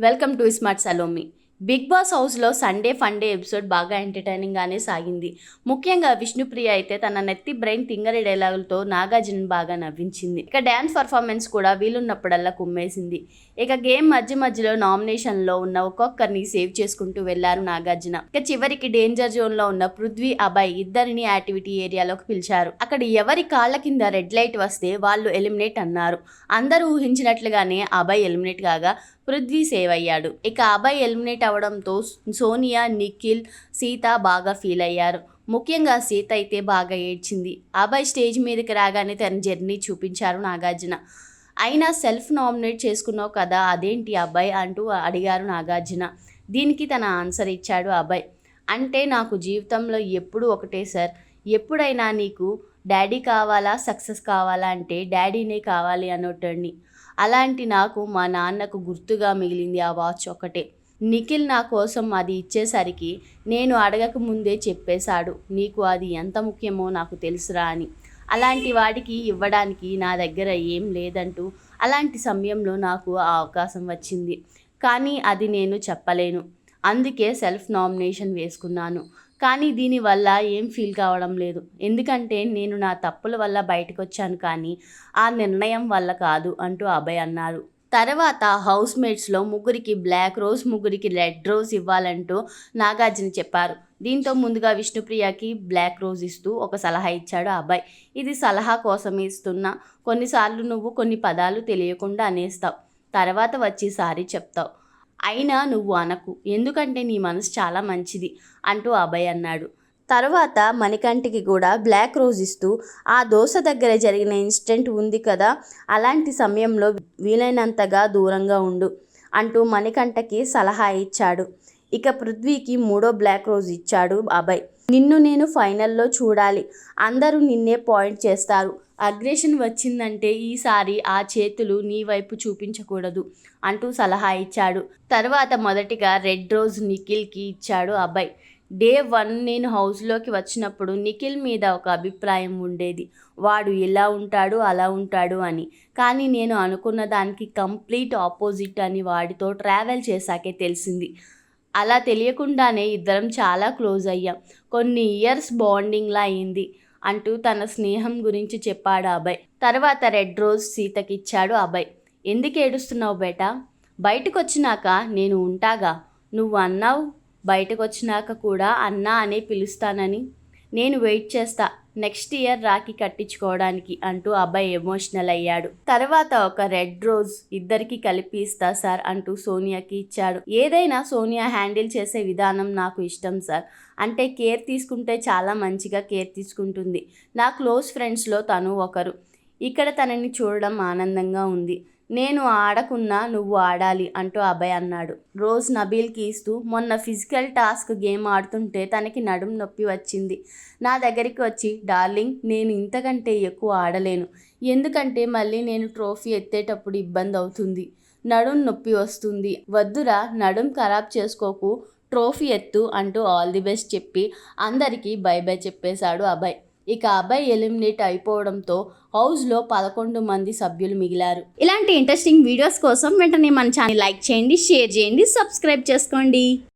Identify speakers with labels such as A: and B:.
A: Welcome to smart Salomi. Bigg Boss హౌస్లో Sunday Funday episode బాగా ఎంటర్టైనింగ్గానే సాగింది. ముఖ్యంగా విష్ణుప్రియ అయితే తన నెత్తి బ్రెయిన్ తింగరి డైలాగులతో నాగార్జున బాగా నవ్వించింది. ఇక డ్యాన్స్ పర్ఫార్మెన్స్ కూడా వీలున్నప్పుడల్లా కుమ్మేసింది. ఇక గేమ్ మధ్యలో నామినేషన్లో ఉన్న ఒక్కొక్కరిని సేవ్ చేసుకుంటూ వెళ్లారు నాగార్జున. ఇక చివరికి డేంజర్ జోన్లో ఉన్న పృథ్వీ, అభయ్ ఇద్దరిని యాక్టివిటీ ఏరియాలోకి పిలిచారు. అక్కడ ఎవరి కాళ్ల కింద రెడ్ లైట్ వస్తే వాళ్ళు ఎలిమినేట్ అన్నారు. అందరూ ఊహించినట్లుగానే అభయ్ ఎలిమినేట్ కాగా పృథ్వీ సేవ్ అయ్యాడు. ఇక అభయ్ ఎలిమినేట్ అవడంతో సోనియా, నిఖిల్, సీత బాగా ఫీల్ అయ్యారు. ముఖ్యంగా సీత అయితే బాగా ఏడ్చింది. అభయ్ స్టేజ్ మీదకి రాగానే తన జర్నీ చూపించారు నాగార్జున. అయినా సెల్ఫ్ నామినేట్ చేసుకున్నావు కదా, అదేంటి అభయ్ అంటూ అడిగారు నాగార్జున. దీనికి తన ఆన్సర్ ఇచ్చాడు అభయ్. అంటే నాకు జీవితంలో ఎప్పుడూ ఒకటే సార్, ఎప్పుడైనా నీకు డాడీ కావాలా సక్సెస్ కావాలా అంటే డాడీనే కావాలి అన్నోటండి. అలాంటి నాకు మా నాన్నకు గుర్తుగా మిగిలింది ఆ వాచ్ ఒకటే. నిఖిల్ నా కోసం అది ఇచ్చేసరికి నేను అడగక ముందే చెప్పేశాడు, నీకు అది ఎంత ముఖ్యమో నాకు తెలుసురా అని. అలాంటి వాడికి ఇవ్వడానికి నా దగ్గర ఏం లేదంటూ అలాంటి సమయంలో నాకు ఆ అవకాశం వచ్చింది. కానీ అది నేను చెప్పలేను. అందుకే సెల్ఫ్ నామినేషన్ వేసుకున్నాను. కానీ దీనివల్ల ఏం ఫీల్ కావడం లేదు. ఎందుకంటే నేను నా తప్పుల వల్ల బయటకు వచ్చాను, కానీ ఆ నిర్ణయం వల్ల కాదు అంటూ అభయ్ అన్నారు. తర్వాత హౌస్ మేట్స్లో ముగ్గురికి బ్లాక్ రోజ్, ముగ్గురికి రెడ్ రోజ్ ఇవ్వాలంటూ నాగార్జున చెప్పారు. దీంతో ముందుగా విష్ణుప్రియకి బ్లాక్ రోజ్ ఇస్తూ ఒక సలహా ఇచ్చాడు అభయ్. ఇది సలహా కోసమే ఇస్తున్నా, కొన్నిసార్లు నువ్వు కొన్ని పదాలు తెలియకుండా అనేస్తావు, తర్వాత వచ్చి సారీ చెప్తావు. అయినా నువ్వు అనకు, ఎందుకంటే నీ మనసు చాలా మంచిది అంటూ అభయ్ అన్నాడు. తర్వాత మణికంఠకి కూడా బ్లాక్ రోజ్ ఇస్తూ, ఆ దోశ దగ్గర జరిగిన ఇన్సిడెంట్ ఉంది కదా, అలాంటి సమయంలో వీలైనంతగా దూరంగా ఉండు అంటూ మణికంఠకి సలహా ఇచ్చాడు. ఇక పృథ్వీకి మూడో బ్లాక్ రోజ్ ఇచ్చాడు అభయ్. నిన్ను నేను ఫైనల్లో చూడాలి, అందరూ నిన్నే పాయింట్ చేస్తారు, అగ్రెషన్ వచ్చిందంటే ఈసారి ఆ చేతులు నీ వైపు చూపించకూడదు అంటూ సలహా ఇచ్చాడు. తర్వాత మొదటిగా రెడ్ రోజ్ నిఖిల్కి ఇచ్చాడు అభయ్. డే 1 నేను హౌస్లోకి వచ్చినప్పుడు నిఖిల్ మీద ఒక అభిప్రాయం ఉండేది, వాడు ఇలా ఉంటాడు అలా ఉంటాడు అని. కానీ నేను అనుకున్న దానికి కంప్లీట్ ఆపోజిట్ అని వాడితో ట్రావెల్ చేశాకే తెలిసింది. అలా తెలియకుండానే ఇద్దరం చాలా క్లోజ్ అయ్యాం, కొన్ని ఇయర్స్ బాండింగ్లా అయింది అంటూ తన స్నేహం గురించి చెప్పాడు అభయ్. తర్వాత రెడ్ రోజ్ సీతకి ఇచ్చాడు అభయ్. ఎందుకు ఏడుస్తున్నావు బేటా, బయటకు వచ్చినాక నేను ఉంటాగా, నువ్వు అన్నావు బయటకు వచ్చినాక కూడా అన్నా అనే పిలుస్తానని, నేను వెయిట్ చేస్తా నెక్స్ట్ ఇయర్ రాఖీ కట్టించుకోవడానికి అంటూ అబ్బాయి ఎమోషనల్ అయ్యాడు. తర్వాత ఒక రెడ్ రోజ్ ఇద్దరికి కలిపి ఇస్తా సార్ అంటూ సోనియాకి ఇచ్చాడు. ఏదైనా సోనియా హ్యాండిల్ చేసే విధానం నాకు ఇష్టం సార్, అంటే కేర్ తీసుకుంటే చాలా మంచిగా కేర్ తీసుకుంటుంది. నా క్లోజ్ ఫ్రెండ్స్లో తను ఒకరు. ఇక్కడ తనని చూడడం ఆనందంగా ఉంది. నేను ఆడకున్నా నువ్వు ఆడాలి అంటూ అభయ్ అన్నాడు. రోజ్ నబీల్కి ఇస్తూ, మొన్న ఫిజికల్ టాస్క్ గేమ్ ఆడుతుంటే తనకి నడుం నొప్పి వచ్చింది. నా దగ్గరికి వచ్చి, డార్లింగ్ నేను ఇంతకంటే ఎక్కువ ఆడలేను, ఎందుకంటే మళ్ళీ నేను ట్రోఫీ ఎత్తేటప్పుడు ఇబ్బంది అవుతుంది, నడుం నొప్పి వస్తుంది, వద్దురా నడుం ఖరాబ్ చేసుకోకు, ట్రోఫీ ఎత్తు అంటూ ఆల్ ది బెస్ట్ చెప్పి అందరికీ బై బై చెప్పేశాడు అభయ్. ఇక అభయ్ ఎలిమినేట్ అయిపోవడంతో హౌస్లో 11 మంది సభ్యులు మిగిలారు. ఇలాంటి ఇంట్రెస్టింగ్ వీడియోస్ కోసం వెంటనే మన ఛానల్ లైక్ చేయండి, షేర్ చేయండి, సబ్స్క్రైబ్ చేసుకోండి.